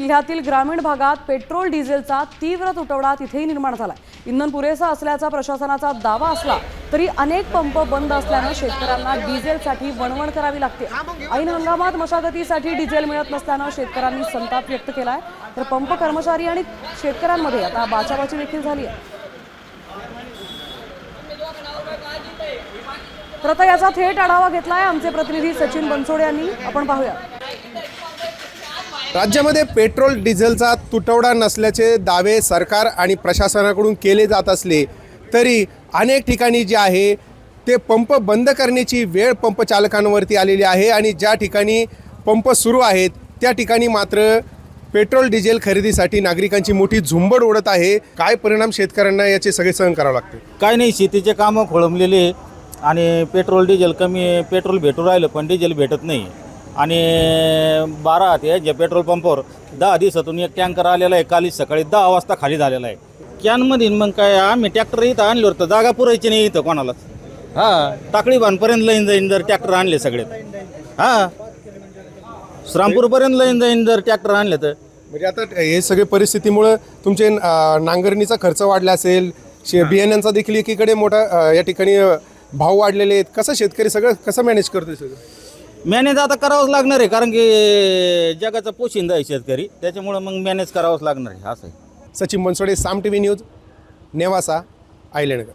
जिल्ह्यातील ग्रामीण भागात पेट्रोल डिझेलचा तीव्र तुटवडा तिथेही निर्माण झालाय। इंधन पुरेसं असल्याचा प्रशासनाचा दावा असला तरी अनेक पंप बंद असल्याने शेतकऱ्यांना डिझेलसाठी वणवण करावी लागते। ऐन हंगामात मशागतीसाठी डिझेल मिळत नसल्याने शेतकऱ्यांनी संताप व्यक्त केलाय। तर पंप कर्मचारी आणि शेतकऱ्यांमध्ये आता बाचाबाची देखील झाली आहे। तर आता याचा थेट आढावा घेतलाय आमचे प्रतिनिधी सचिन बनसोडे यांनी। आपण पाहूया। राज्यामध्ये पेट्रोल डिझेलचा तुटवडा नसल्याचे दावे सरकार आणि प्रशासनाकडून केले जात असले तरी अनेक ठिकाणी जे आहे ते पंप बंद करण्याची वेळ पंप चालकांवरती आलेली आहे आणि ज्या ठिकाणी पंप सुरू आहेत त्या ठिकाणी मात्र पेट्रोल डिझेल खरेदीसाठी नागरिकांची मोठी झुंबड उडत आहे। काय परिणाम शेतकऱ्यांना याचे सगळे सहन करावे लागते? काय नाही, शेतीचे कामं खोळंबलेले आणि पेट्रोल डिझेल कमी, पेट्रोल भेटू राहिलं पण डिझेल भेटत नाही। आणि 12 ते जे पेट्रोल पंपावर 10 दिवसातून एक टँकर आलेला आहे। काल सकाळी 10 वाजता खाली झालेला आहे कॅनमध्ये। मग काय आम्ही ट्रॅक्टर इथं आणले तर जागा पुरायची नाही इथं कोणालाच। टाकळी बांधपर्यंत लाईन जाईन जर ट्रॅक्टर आणले सगळे। श्रामपूरपर्यंत लाईन जाईन जर ट्रॅक्टर आणले तर। म्हणजे आता हे सगळे परिस्थितीमुळे तुमचे नांगरणीचा खर्च वाढला असेल, बियाण्यांचा देखील एकीकडे मोठा या ठिकाणी भाव वाढलेले आहेत। कसं शेतकरी सगळं कसं मॅनेज करतोय? सगळं मॅनेज आता करावंच लागणार आहे, कारण की जगाचा पोशिंदा आहे शेतकरी, त्याच्यामुळं मग मॅनेज करावंच लागणार आहे। असं आहे। सचिन बनसोडे, साम टीव्ही न्यूज, नेवासा, आयलंडगर।